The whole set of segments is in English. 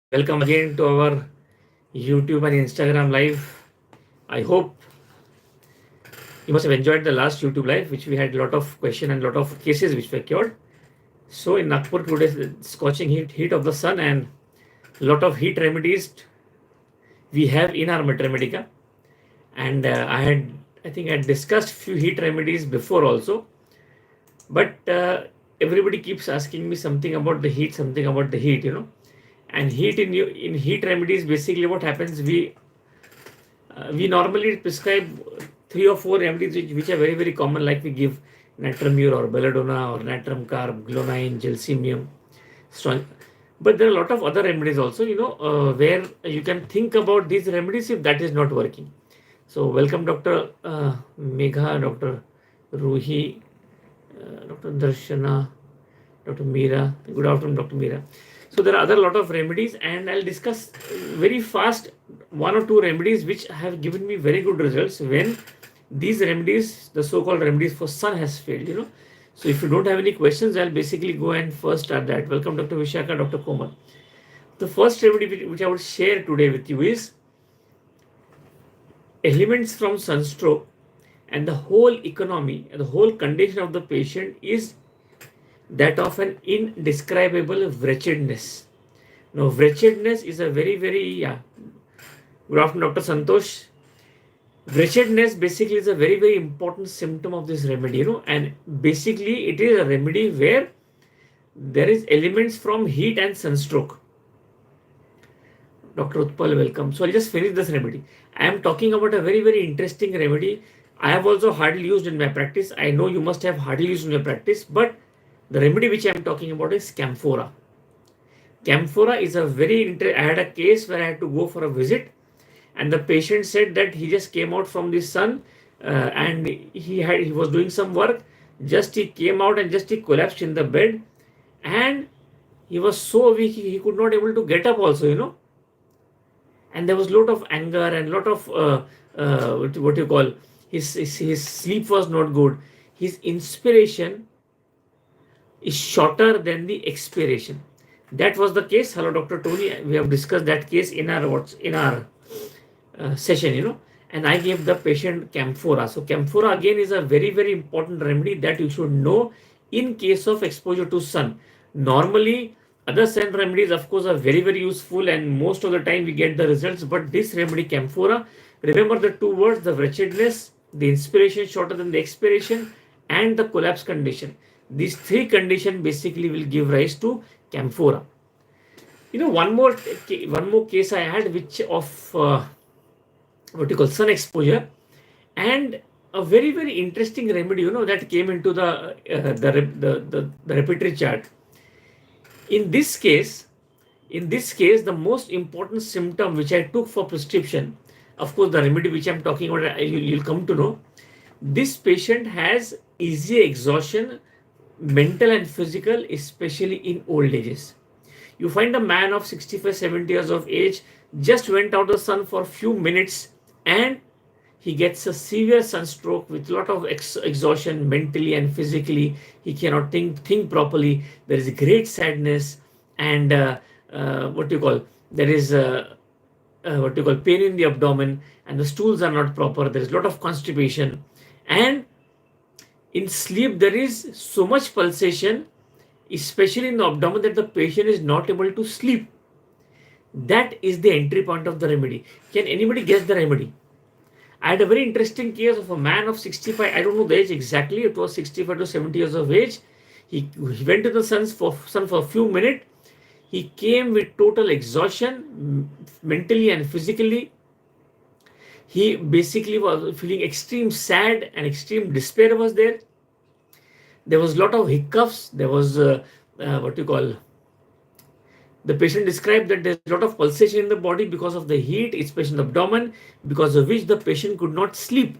Welcome again to our YouTube and Instagram live. I hope you must have enjoyed the last YouTube live, which we had a lot of question and a lot of cases which were cured. So in Nagpur today, scorching heat of the sun and a lot of heat remedies we have in our Matermedica. And I think I had discussed few heat remedies before also, but everybody keeps asking me something about the heat, something about the heat. And heat in heat remedies, basically what happens, we normally prescribe three or four remedies which are very, very common, like we give natramur or belladonna or natrum carb, glonine, gelsemium, strong. But there are a lot of other remedies also, where you can think about these remedies if that is not working. So welcome Dr. Megha, Dr. Ruhi, Dr. Darshana, Dr. Meera. Good afternoon, Dr. Meera. So there are other lot of remedies, and I'll discuss very fast one or two remedies which have given me very good results when these remedies, the so-called remedies for sun, has failed. So if you don't have any questions, I'll basically go and first start that. Welcome Dr. Vishaka, Dr. Komal. The first remedy which I would share today with you is elements from sunstroke, and the whole economy and the whole condition of the patient is that of an indescribable wretchedness. Now, wretchedness is a very, very, good afternoon, Dr. Santosh. Wretchedness basically is a very, very important symptom of this remedy, and basically it is a remedy where there is elements from heat and sunstroke. Dr. Utpal, welcome. So I'll just finish this remedy. I am talking about a very, very interesting remedy. I have also hardly used in my practice. I know you must have hardly used in your practice, but the remedy which I am talking about is camphora. Camphora is a very I had a case where I had to go for a visit, and the patient said that he just came out from the sun, and he was doing some work. Just he came out and just he collapsed in the bed, and he was so weak he could not able to get up also. And there was a lot of anger and lot of what you call, his sleep was not good. His inspiration is shorter than the expiration. That was the case. Hello, Dr. Tony. We have discussed that case in our session, and I gave the patient camphora. So camphora again is a very, very important remedy that you should know in case of exposure to sun. Normally, other sun remedies, of course, are very, very useful, and most of the time we get the results. But this remedy, camphora, remember the two words: the wretchedness, the inspiration shorter than the expiration, and the collapse condition. These three conditions basically will give rise to camphora. One more case I had, which of what you call sun exposure, and a very, very interesting remedy, that came into the repertory chart. In this case, the most important symptom which I took for prescription, of course, the remedy which I'm talking about, you'll come to know. This patient has easy exhaustion, mental and physical, especially in old ages. You find a man of 65, 70 years of age just went out the sun for a few minutes, and he gets a severe sunstroke with a lot of exhaustion mentally and physically. He cannot think properly. There is a great sadness, and there is pain in the abdomen, and the stools are not proper. There is a lot of constipation, and in sleep there is so much pulsation, especially in the abdomen, that the patient is not able to sleep. That is the entry point of the remedy. Can anybody guess the remedy? I had a very interesting case of a man of 65. I don't know the age exactly. It was 65 to 70 years of age. He went to the sun for a few minutes. He came with total exhaustion, mentally and physically. He basically was feeling extreme sad, and extreme despair was there. There was a lot of hiccups. There was the patient described that there's a lot of pulsation in the body because of the heat, especially in the abdomen, because of which the patient could not sleep.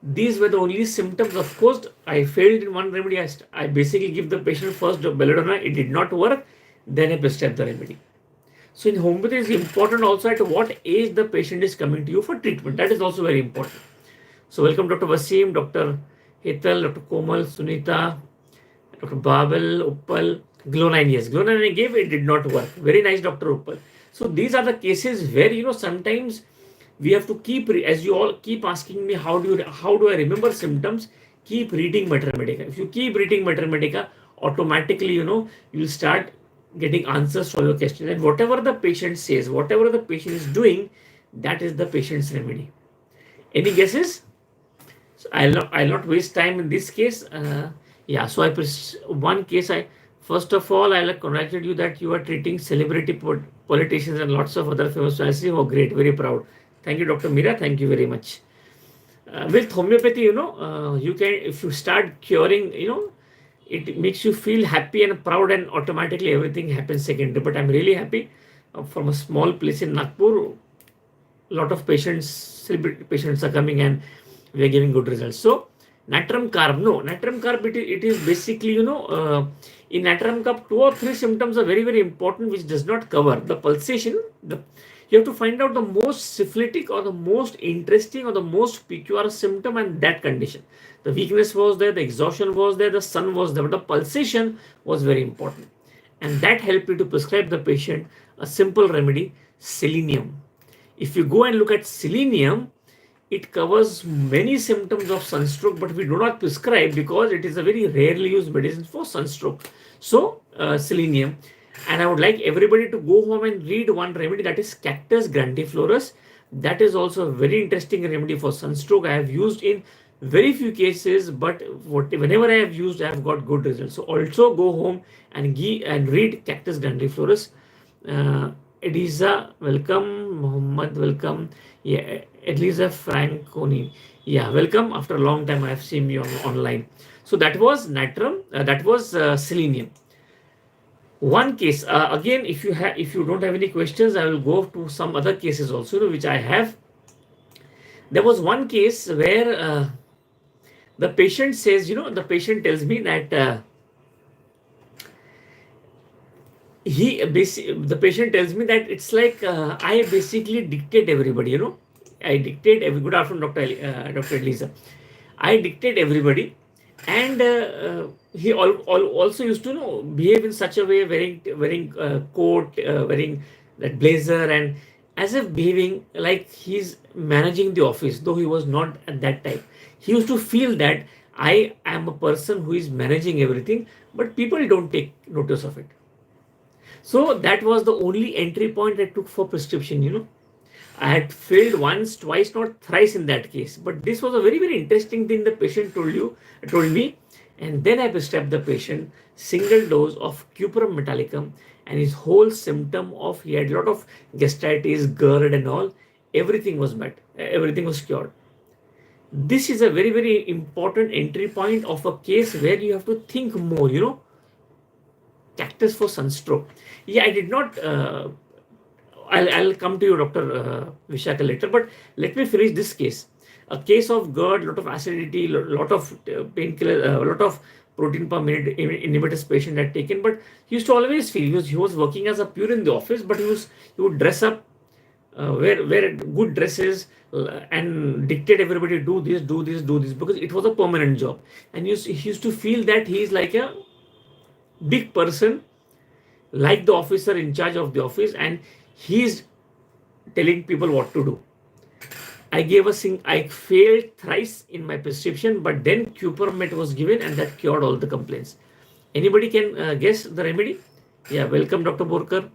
These were the only symptoms. Of course, I failed in one remedy. I basically give the patient first belladonna. It did not work. Then I prescribed the remedy. So in homeopathy, it's important also at what age the patient is coming to you for treatment. That is also very important. So welcome Dr. Vasim, Dr. Hetal, Dr. Komal, Sunita, Dr. Babel, Uppal. Glonine, yes. Glonine I gave, it did not work. Very nice, Dr. Uppal. So these are the cases where, sometimes we have to keep, as you all keep asking me, how do I remember symptoms? Keep reading Mater Medica. If you keep reading Mater Medica, automatically, you'll start getting answers for your question. And whatever the patient says, whatever the patient is doing, that is the patient's remedy. Any guesses? So I'll not waste time in this case. Yeah, so one case, first of all, I'll congratulate you that you are treating celebrity politicians and lots of other famous personalities. Oh, great, very proud. Thank you, Dr. Meera. Thank you very much. With homeopathy, you can, if you start curing, it makes you feel happy and proud, and automatically everything happens secondary. But I'm really happy from a small place in Nagpur. Lot of patients, celebrity patients are coming, and we are giving good results. So natrum carb, no, natrum carb, it is basically, in natrum carb, 2 or 3 symptoms are very, very important, which does not cover the pulsation. You have to find out the most syphilitic or the most interesting or the most peculiar symptom and that condition. The weakness was there, the exhaustion was there, the sun was there, but the pulsation was very important. And that helped me to prescribe the patient a simple remedy, selenium. If you go and look at selenium, it covers many symptoms of sunstroke, but we do not prescribe because it is a very rarely used medicine for sunstroke. So, selenium. And I would like everybody to go home and read one remedy, that is Cactus grandiflorus. That is also a very interesting remedy for sunstroke. I have used in very few cases, but whenever I have used, I have got good results. So also go home and read Cactus grandiflorus. Ediza, welcome. Muhammad, welcome. Yeah, Eliza Franconi. Yeah, welcome. After a long time, I have seen you online. So that was natrum. That was selenium. One case again. If you don't have any questions, I will go to some other cases also, which I have. There was one case where the patient says, the patient tells me that the patient tells me that it's like I basically dictate everybody. I dictate good afternoon, Dr. Elisa. I dictate everybody, and he also used to behave in such a way, wearing coat, wearing that blazer, and as if behaving like he's managing the office, though he was not at that time. He used to feel that I am a person who is managing everything, but people don't take notice of it. So that was the only entry point I took for prescription. I had failed once, twice, not thrice in that case. But this was a very, very interesting thing the patient told me. And then I prescribed the patient single dose of Cuprum metallicum, and his whole symptom of, he had a lot of gastritis, GERD and all, everything was met. Everything was cured. This is a very, very important entry point of a case where you have to think more, Cactus for sunstroke. Yeah, I did not. I'll come to you, Dr. Vishaka, later. But let me finish this case. A case of GERD, lot of acidity, lot of painkiller, a lot of protein per minute inhibitors patient had taken. But he used to always feel, he was working as a pure in the office, but he would dress up, wear good dresses, and dictate everybody do this, because it was a permanent job. And he used to feel that he is like a big person, like the officer in charge of the office, and he's telling people what to do. I failed thrice in my prescription, but then Cupermet was given, and that cured all the complaints. Anybody can guess the remedy? Yeah, welcome, Dr. Borkar.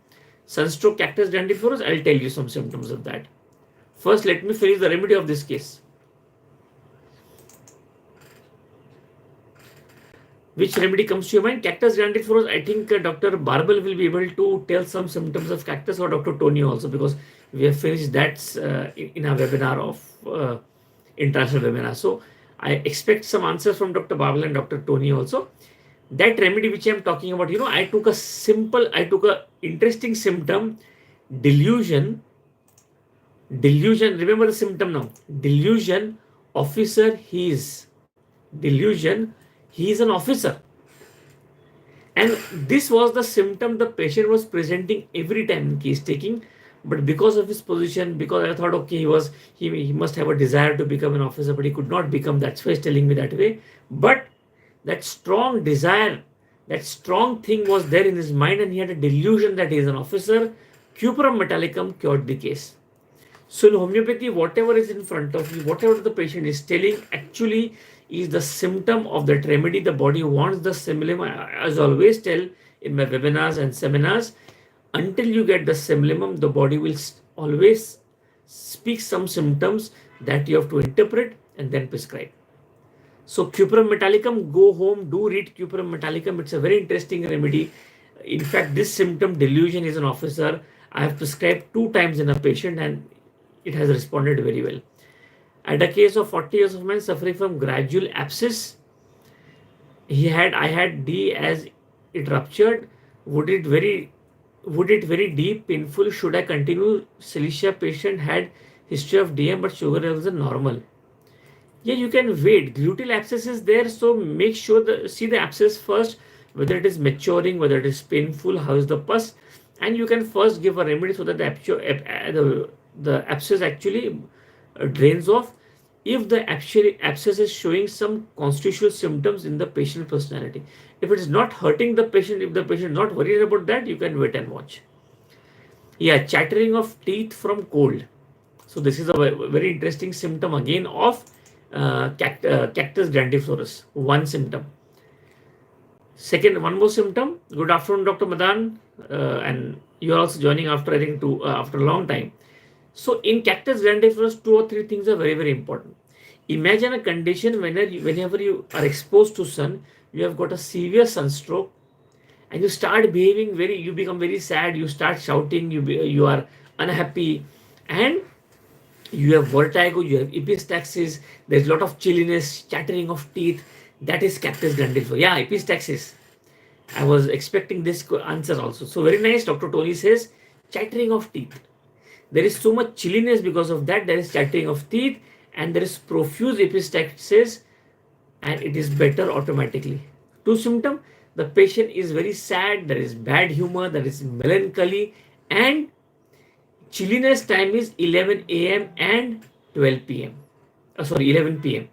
Sunstroke, Cactus grandiflorus. I'll tell you some symptoms of that. First, let me finish the remedy of this case. Which remedy comes to your mind? Cactus grandiflorus. I think Dr. Barbel will be able to tell some symptoms of cactus, or Dr. Tony also, because we have finished that in our webinar of international webinar. So I expect some answers from Dr. Barbel and Dr. Tony also. That remedy which I am talking about, I took a interesting symptom, delusion. Remember the symptom now. Delusion, officer, he is. Delusion, he is an officer. And this was the symptom the patient was presenting every time in case taking. But because of his position, because I thought, okay, he must have a desire to become an officer, but he could not become. That's why he's telling me that way. But that strong desire That strong thing was there in his mind, and he had a delusion that he is an officer. Cuprum metallicum cured the case. So in homeopathy, whatever is in front of you, whatever the patient is telling, actually is the symptom of that remedy. The body wants the similum. As I always tell in my webinars and seminars, until you get the similum, the body will always speak some symptoms that you have to interpret and then prescribe. So Cuprum metallicum, go home, do read Cuprum metallicum. It's a very interesting remedy. In fact, this symptom delusion is an officer. I have prescribed 2 times in a patient and it has responded very well. At a case of 40 years of man suffering from gradual abscess, I had D as it ruptured. Would it very deep, painful? Should I continue? Celiac patient had history of DM but sugar levels are normal. Yeah, you can wait. Gluteal abscess is there, so make sure see the abscess first, whether it is maturing, whether it is painful, how is the pus, and you can first give a remedy so that the abscess actually drains off. If the abscess is showing some constitutional symptoms in the patient personality, if it is not hurting the patient, if the patient is not worried about that, you can wait and watch. Yeah, chattering of teeth from cold. So this is a very interesting symptom again of cactus grandiflorus. One symptom. Second, one more symptom. Good afternoon, Dr. Madan, and you are also joining after I think after a long time. So in cactus grandiflorus, 2 or 3 things are very, very important. Imagine a condition whenever you are exposed to sun, you have got a severe sunstroke, and you start behaving you become very sad, you start shouting, you are unhappy, and you have vertigo, you have epistaxis, there's a lot of chilliness, chattering of teeth. That is cactus grandiflorus. Yeah, epistaxis. I was expecting this answer also. So very nice. Dr. Tony says chattering of teeth. There is so much chilliness because of that. There is chattering of teeth and there is profuse epistaxis, and it is better automatically. 2 symptoms. The patient is very sad. There is bad humor. There is melancholy, and chilliness time is 11 a.m. and 12 p.m. 11 p.m.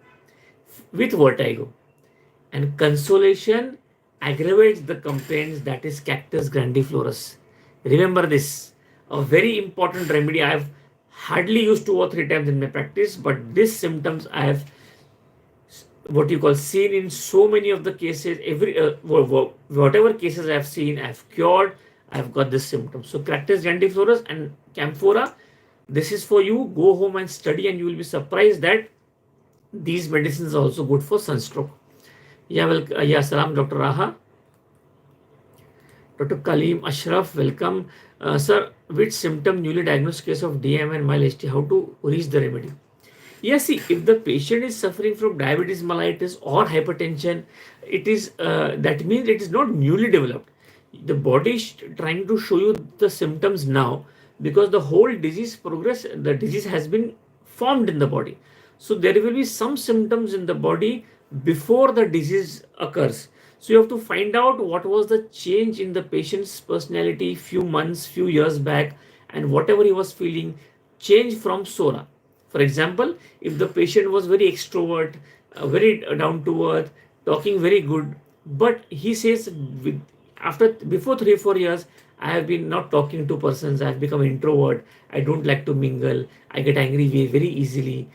with vertigo. And consolation aggravates the complaints, that is cactus grandiflorus. Remember this, a very important remedy. I have hardly used 2 or 3 times in my practice, but these symptoms I have seen in so many of the cases. Whatever cases I have seen, I have cured. I have got this symptom. So cactus grandiflorus and camphora, this is for you. Go home and study, and you will be surprised that these medicines are also good for sunstroke. Yeah, salam, Dr. Raha. Dr. Kaleem Ashraf, welcome. Sir, which symptom newly diagnosed case of DM and mild ST, how to reach the remedy? Yeah, see, if the patient is suffering from diabetes mellitus or hypertension, it is that means it is not newly developed. The body is trying to show you the symptoms now, because the whole disease progress, the disease has been formed in the body. So there will be some symptoms in the body before the disease occurs. So you have to find out what was the change in the patient's personality few months, few years back, and whatever he was feeling changed from SORA. For example, if the patient was very extrovert, very down to earth, talking very good, but he says before 3-4 years, I have been not talking to persons, I have become introvert, I don't like to mingle, I get angry very easily.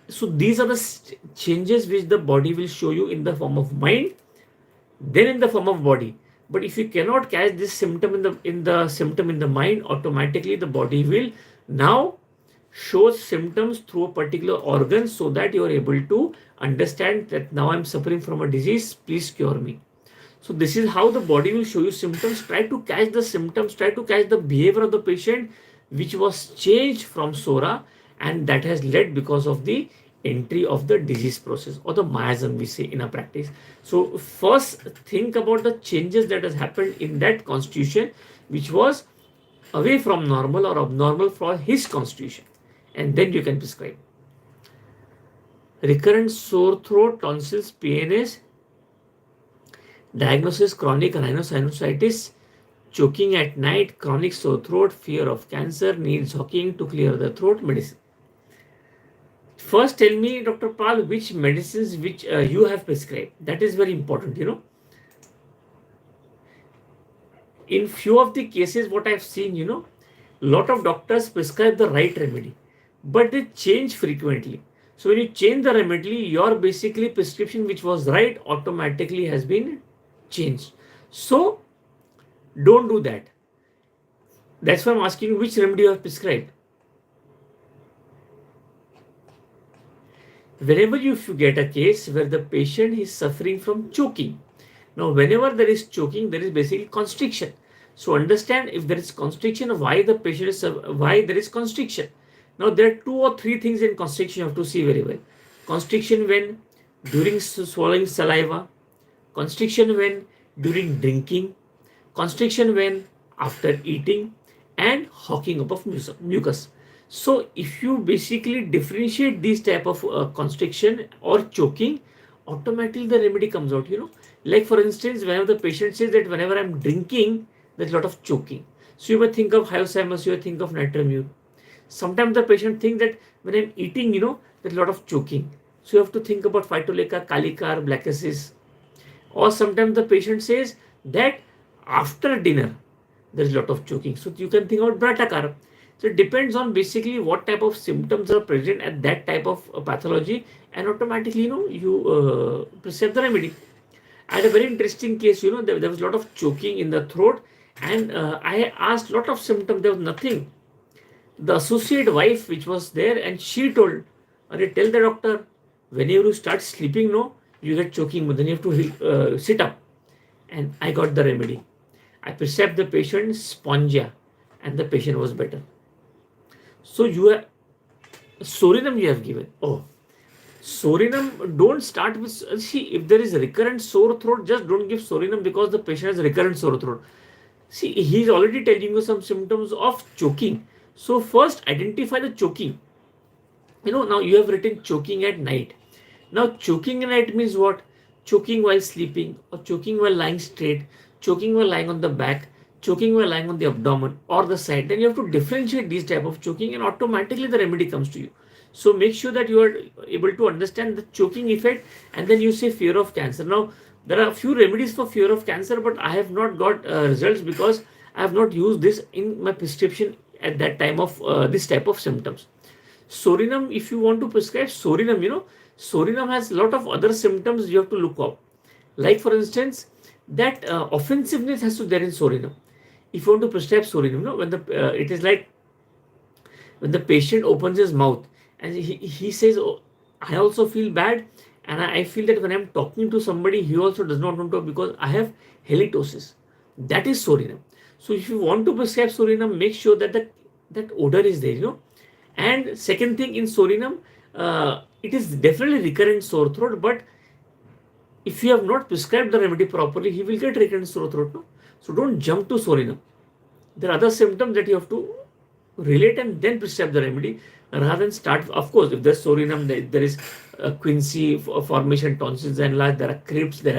So these are the changes which the body will show you in the form of mind, then in the form of body. But if you cannot catch this symptom in the mind, automatically the body will now show symptoms through a particular organ, so that you are able to understand that now I am suffering from a disease, please cure me. So this is how the body will show you symptoms. Try to catch the symptoms, try to catch the behavior of the patient which was changed from SORA, and that has led because of the entry of the disease process, or the miasm we say in our practice. So first think about the changes that has happened in that constitution which was away from normal or abnormal for his constitution, and then you can prescribe. Recurrent sore throat, tonsils, PNS, diagnosis chronic rhinosinusitis, choking at night, chronic sore throat, fear of cancer, needs hawking to clear the throat, medicine. First tell me, Dr. Pal, which medicines which you have prescribed. That is very important, in few of the cases, what I've seen, lot of doctors prescribe the right remedy, but they change frequently. So when you change the remedy, your basically prescription which was right automatically has been changed. So don't do that. That's why I'm asking which remedy you have prescribed. Whenever you get a case where the patient is suffering from choking, now whenever there is choking, there is basically constriction. So understand if there is constriction, why the patient is why there is constriction. Now there are 2 or 3 things in constriction you have to see very well. Constriction when during swallowing saliva, constriction when during drinking, constriction when after eating, and hawking up of mucus. So if you basically differentiate these type of constriction or choking, automatically the remedy comes out. Like for instance, whenever the patient says that whenever I'm drinking, there's a lot of choking. So you may think of hyoscyamus, you may think of nitramure. Sometimes the patient thinks that when I'm eating, there's a lot of choking. So you have to think about phytoleca, calicar, black acis. Or sometimes the patient says that after dinner, there's a lot of choking. So you can think about bradycardia. So it depends on basically what type of symptoms are present at that type of pathology, and automatically, you prescribe the remedy. I had a very interesting case, there was a lot of choking in the throat, and I asked a lot of symptoms, there was nothing. The associate wife which was there, and she told, tell the doctor, whenever you start sleeping, no, you get choking, but then you have to sit up. And I got the remedy. I prescribed the patient spongia, and the patient was better. So you have Sorinum you have given. Oh, Sorinum, don't start with, see, if there is recurrent sore throat, just don't give Sorinum because the patient has recurrent sore throat. See, he is already telling you some symptoms of choking. So first identify the choking. Now you have written choking at night. Now choking at night means what? Choking while sleeping, or choking while lying straight, choking while lying on the back, choking while lying on the abdomen or the side. Then you have to differentiate these type of choking, and automatically the remedy comes to you. So make sure that you are able to understand the choking effect, and then you say fear of cancer. Now there are a few remedies for fear of cancer, but I have not got results because I have not used this in my prescription at that time of this type of symptoms. Sorinum, if you want to prescribe Sorinum, Sorinum has a lot of other symptoms you have to look up. Like for instance, that offensiveness has to there in Sorinum. If you want to prescribe Sorinum, when it is like when the patient opens his mouth and he says, oh, I also feel bad, and I feel that when I'm talking to somebody, he also does not want to because I have halitosis. That is Sorinum. So if you want to prescribe Sorinum, make sure that that odor is there, And second thing in Sorinum, it is definitely recurrent sore throat, but if you have not prescribed the remedy properly, he will get recurrent sore throat. No? So don't jump to Sorinum. There are other symptoms that you have to relate and then prescribe the remedy rather than start. Of course, if there's Sorinum, there is quinsy formation, tonsils enlarged, there are crypts, there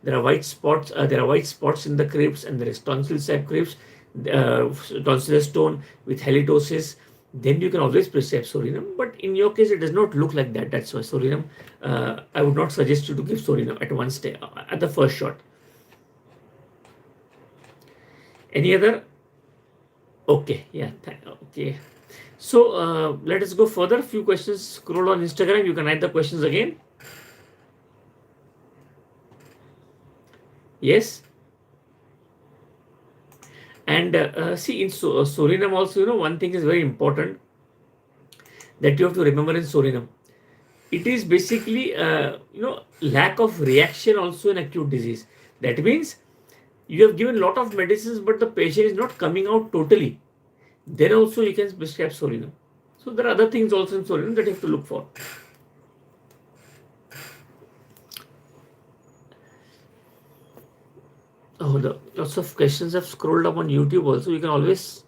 are white spots, in the crypts, and there is tonsil type crypts, tonsillar stone with halitosis. Then you can always prescribe Sorinum, but in your case, it does not look like that. That's why Sorinum, I would not suggest you to give Sorinum at one stage, at the first shot. Any other? Okay, yeah, okay. So let us go further. Few questions. Scroll on Instagram. You can write the questions again. Yes. And see, in Sorinum also, one thing is very important that you have to remember in Sorinum. It is basically, lack of reaction also in acute disease. That means you have given a lot of medicines, but the patient is not coming out totally. Then also you can prescribe Sorinum. So there are other things also in Sorinum that you have to look for. Oh, lots of questions have scrolled up on YouTube also. You can always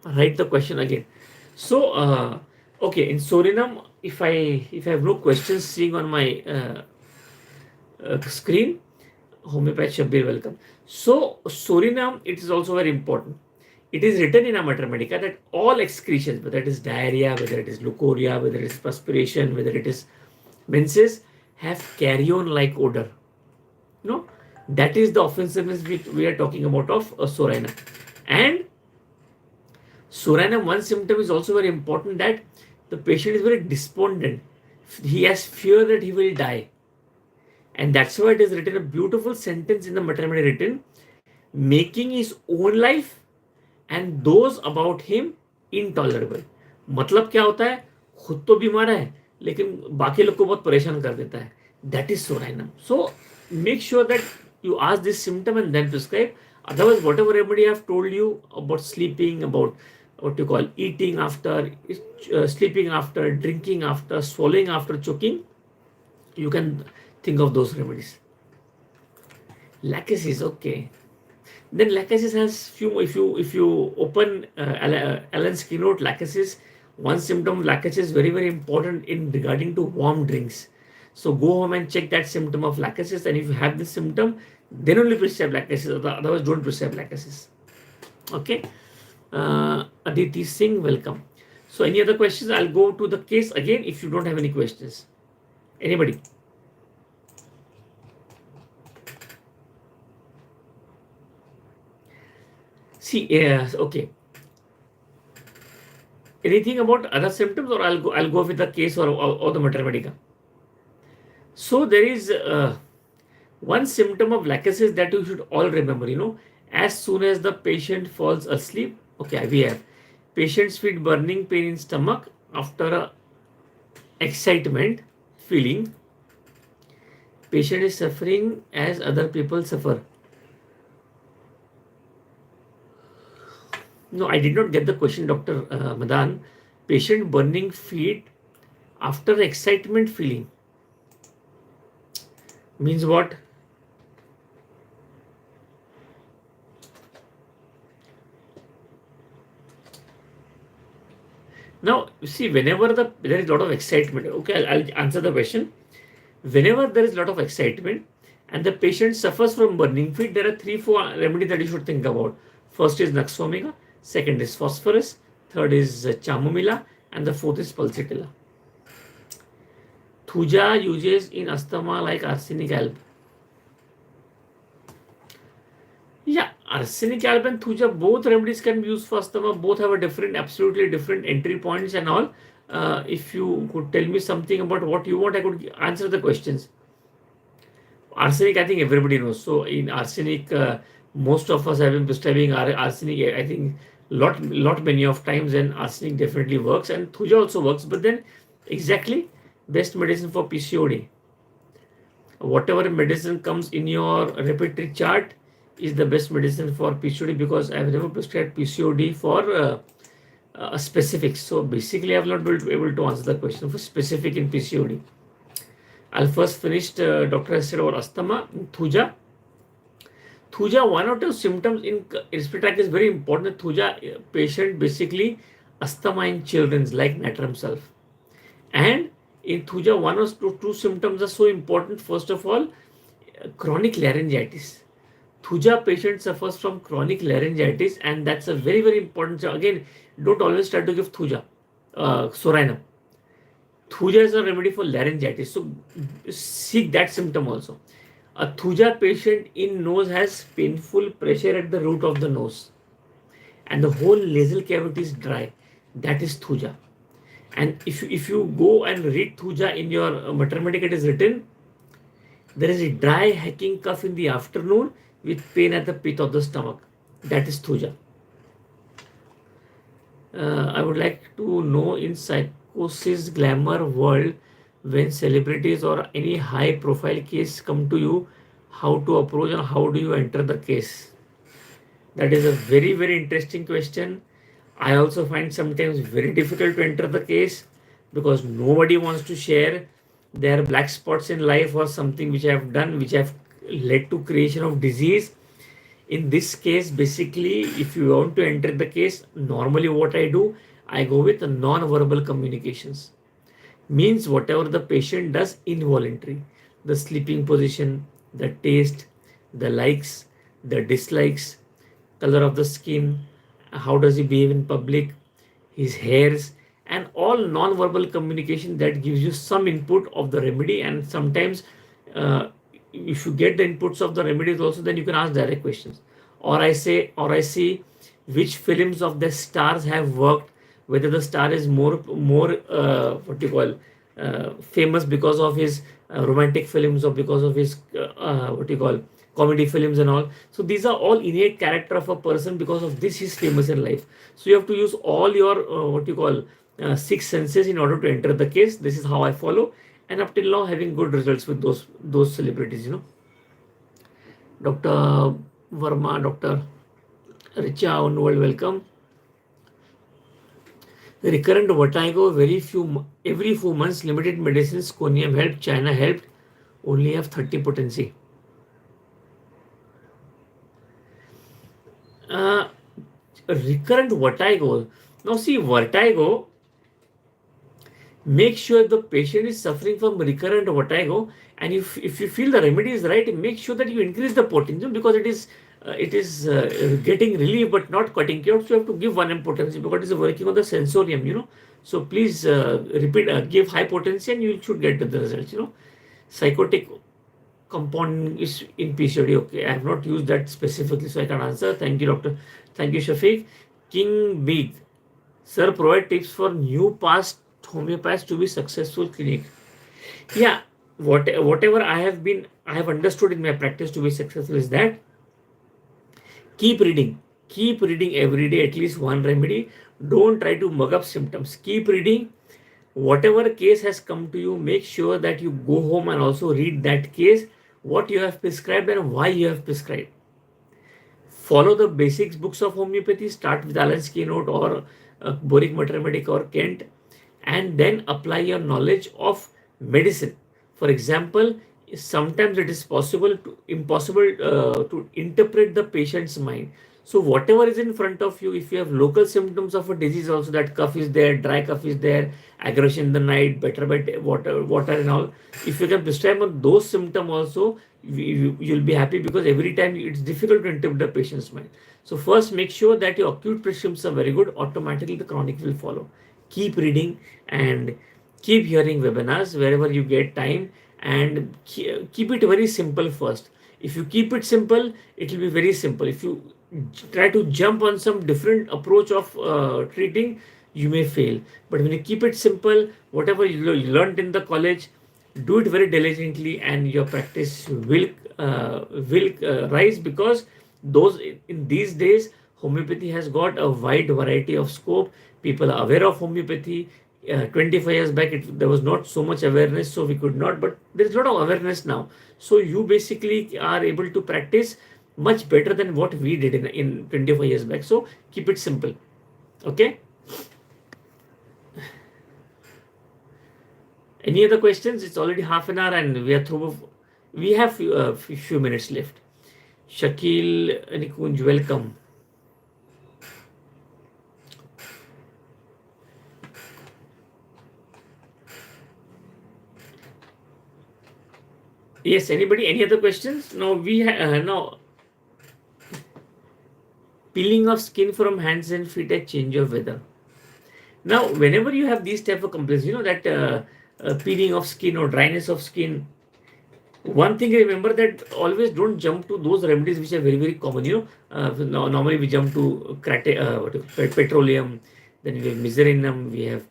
write the question again. So, okay, in Sorinum, if I have no questions seeing on my screen, Homeopath Shabbir, welcome. So, Sorinum, it is also very important. It is written in a Mater Medica that all excretions, whether it is diarrhea, whether it is leukorrhea, whether it is perspiration, whether it is menses, have carrion-like odor. That is the offensiveness which we are talking about of Soranum. And Soranum, one symptom is also very important, that the patient is very despondent. He has fear that he will die. And that's why it is written a beautiful sentence in the maternity written, making his own life and those about him intolerable. मतलब क्या होता है, खुद तो बीमार है लेकिन बाकी लोग को बहुत परेशान कर देता है. That is Soranum. So make sure that you ask this symptom and then prescribe. Otherwise, whatever remedy I have told you about sleeping, about what you call eating after, sleeping after, drinking after, swallowing after, choking, you can think of those remedies. Lachesis, okay. Then lachesis has few. If you open Allen's keynote, lachesis, one symptom of lachesis is very very important in regarding to warm drinks. So go home and check that symptom of lachesis, and if you have this symptom, then only prescribe lachesis. Otherwise, don't prescribe lachesis. Okay. Aditi Singh, welcome. So any other questions? I'll go to the case again if you don't have any questions. Anybody? See, okay. Anything about other symptoms, or I'll go with the case or the mater medica. So there is one symptom of lachesis that you should all remember. As soon as the patient falls asleep, okay, we have patients feel burning pain in stomach after a excitement feeling. Patient is suffering as other people suffer. No, I did not get the question, Dr. Madan. Patient burning feet after excitement feeling means what? Now, see, whenever there is a lot of excitement, okay, I'll answer the question. Whenever there is a lot of excitement and the patient suffers from burning feet, there are 3-4 remedies that you should think about. First is Nux vomica, second is phosphorus, third is chamomilla, and the fourth is pulsatilla. Thuja uses in asthma like arsenic alb. Yeah, arsenic alb and thuja, both remedies can be used for asthma. Both have a different, absolutely different entry points and all. If you could tell me something about what you want, I could answer the questions. Arsenic, I think everybody knows. So in arsenic, most of us have been prescribing arsenic. I think lot many of times, and arsenic definitely works, and thuja also works. But then, exactly, best medicine for PCOD. Whatever medicine comes in your repertory chart is the best medicine for PCOD, because I have never prescribed PCOD for a specific. So basically, I have not been able to answer the question for specific in PCOD. I'll first finish. Doctor has said about asthma, thuja. Thuja, one or two symptoms in respiratory tract is very important. Thuja patient basically asthma in children like natrum sulf. And in thuja, one or two symptoms are so important. First of all, chronic laryngitis. Thuja patient suffers from chronic laryngitis, and that's a very very important. So again, don't always try to give thuja, Soranum. Thuja is a remedy for laryngitis, so seek that symptom also. A thuja patient in nose has painful pressure at the root of the nose, and the whole nasal cavity is dry. That is thuja. And if you go and read thuja in your mathematics, it is written, there is a dry hacking cough in the afternoon with pain at the pit of the stomach. That is thuja. I would like to know, in psychosis glamour world, when celebrities or any high profile case come to you, how to approach and how do you enter the case? That is a very very interesting question. I also find sometimes very difficult to enter the case, because nobody wants to share their black spots in life or something which I have done, which have led to creation of disease. In this case, basically, if you want to enter the case, normally what I do, I go with the non-verbal communications. Means whatever the patient does involuntary, the sleeping position, the taste, the likes, the dislikes, color of the skin, how does he behave in public, his hairs, and all non-verbal communication that gives you some input of the remedy. And sometimes if you get the inputs of the remedies also, then you can ask direct questions. Or I see which films of the stars have worked, whether the star is more what do you call famous because of his romantic films, or because of his what do you call comedy films and all. So these are all innate character of a person, because of this he's famous in life. So you have to use all your what you call six senses in order to enter the case. This is how I follow, and up till now having good results with those celebrities. Dr. Verma, Dr. Richa, on world welcome. Recurrent vertigo, every few months, limited medicines, conium helped, China helped, only have 30 potency. Uh, Recurrent vertigo. Now see, vertigo, make sure the patient is suffering from recurrent vertigo, and if you feel the remedy is right, make sure that you increase the potency, because it is getting relief but not cutting cure. So you have to give one potency, because it is working on the sensorium. So please give high potency, and you should get the results. Psychotic compound is in PCOD. Okay, I have not used that specifically, so I can answer. Thank you, doctor. Thank you, Shafiq. King Big, sir, provide tips for new past homeopaths to be successful clinic. Yeah, whatever I have understood in my practice to be successful is that keep reading, every day at least one remedy. Don't try to mug up symptoms. Keep reading. Whatever case has come to you, make sure that you go home and also read that case, what you have prescribed and why you have prescribed. Follow the basics books of homeopathy. Start with Allen's Keynote, or Boric Matermedic, or Kent, and then apply your knowledge of medicine. For example, sometimes it is impossible to interpret the patient's mind. So whatever is in front of you, if you have local symptoms of a disease also, that cough is there, dry cough is there, aggression in the night, better bed, water and all, if you can prescribe on those symptoms also, you'll be happy, because every time it's difficult to interpret the patient's mind. So first make sure that your acute prescriptions are very good, automatically the chronic will follow. Keep reading and keep hearing webinars wherever you get time, and keep it very simple first. If you keep it simple, it will be very simple. If you try to jump on some different approach of treating, you may fail. But when you keep it simple, whatever you learned in the college, do it very diligently, and your practice will rise, because those in these days homeopathy has got a wide variety of scope. People are aware of homeopathy. 25 years back, there was not so much awareness, so we could not, but there is a lot of awareness now. So you basically are able to practice much better than what we did in 25 years back. So keep it simple. Okay. Any other questions? It's already half an hour and we are through. We have few minutes left. Shakil Nikunj, welcome. Yes, anybody? Any other questions? No, we have no. Peeling of skin from hands and feet at change of weather. Now, whenever you have these type of complaints, that peeling of skin or dryness of skin, one thing remember, that always don't jump to those remedies which are very very common. Normally we jump to petroleum, then we have miserinum, we have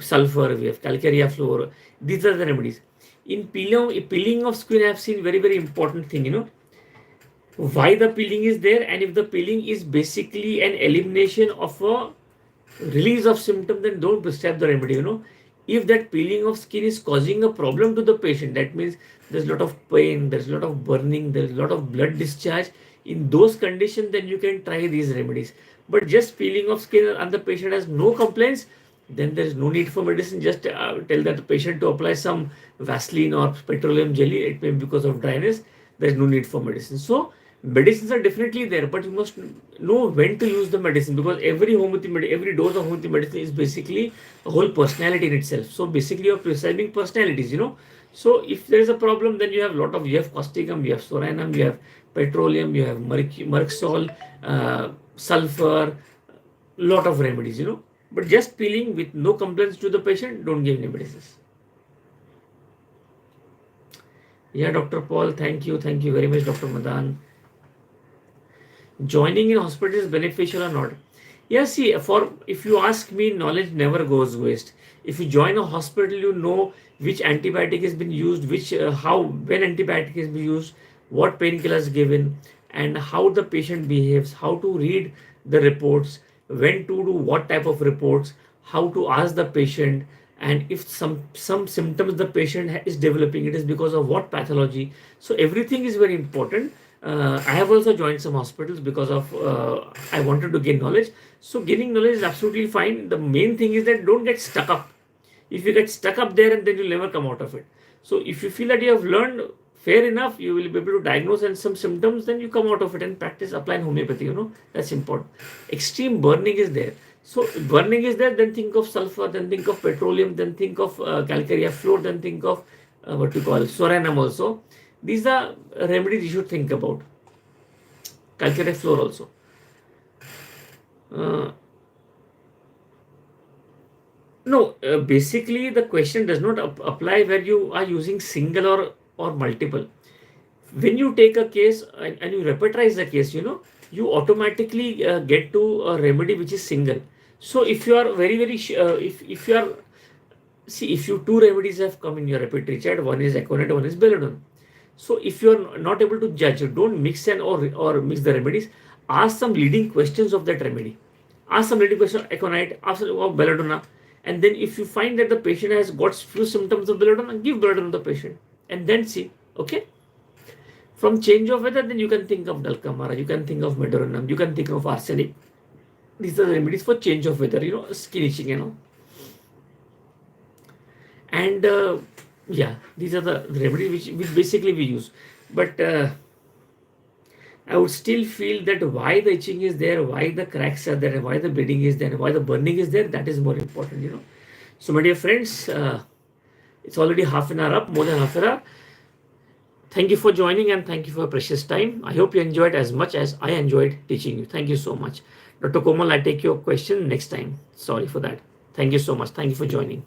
sulfur, we have calcarea fluor. These are the remedies. In peeling of skin, I have seen very very important thing. Why the peeling is there, and if the peeling is basically an elimination of a release of symptom, then don't prescribe the remedy. If that peeling of skin is causing a problem to the patient, that means there's a lot of pain, there's a lot of burning, there's a lot of blood discharge. In those conditions, then you can try these remedies. But just peeling of skin and the patient has no complaints, then there is no need for medicine. Just tell that patient to apply some Vaseline or petroleum jelly. It may be because of dryness. There is no need for medicine. So medicines are definitely there, but you must know when to use the medicine, because every dose of homeopathy medicine is basically a whole personality in itself. So basically you're prescribing personalities. So if there is a problem, then you have causticum, you have soranum, you have petroleum, you have merxol, sulfur, lot of remedies. But just peeling with no complaints to the patient, don't give any medicines. Yeah, Dr. Paul, thank you. Thank you very much, Dr. Madan. Joining in hospital is beneficial or not? Yeah, see, for if you ask me, knowledge never goes waste. If you join a hospital, you know which antibiotic has been used, which how when antibiotic has been used, what painkillers given, and how the patient behaves, how to read the reports, when to do what type of reports, how to ask the patient, and if some symptoms the patient is developing, it is because of what pathology. So everything is very important. I have also joined some hospitals because of I wanted to gain knowledge. So gaining knowledge is absolutely fine. The main thing is that don't get stuck up. If you get stuck up there, and then you'll never come out of it. So if you feel that you have learned fair enough, you will be able to diagnose and some symptoms, then you come out of it and practice applying homeopathy. That's important. Extreme burning is there. So burning is there, then think of sulfur, then think of petroleum, then think of calcareous fluor, then think of what we call soranum also. These are remedies you should think about. Calcareous fluor also. Uh, no, basically the question does not apply where you are using single or multiple. When you take a case and you repertorize the case, you automatically get to a remedy which is single. So if you are very very if you are see if you two remedies have come in your repertory chat, one is aconite, one is belladonna. So if you are not able to judge, don't mix and or mix the remedies. Ask some leading questions of that remedy. Ask some leading question of aconite, ask of belladonna, and then if you find that the patient has got few symptoms of belladonna, give belladonna to the patient, and then see. Okay. From change of weather, then you can think of dalkamara, you can think of medoronum, you can think of arsenic. These are the remedies for change of weather, skin itching, and yeah, these are the remedies which basically we use. But I would still feel that why the itching is there, why the cracks are there, why the bleeding is there, why the burning is there, that is more important. So my dear friends, it's already half an hour up, more than half an hour. Thank you for joining and thank you for your precious time. I hope you enjoyed as much as I enjoyed teaching you. Thank you so much. Dr. Komal, I take your question next time. Sorry for that. Thank you so much. Thank you for joining.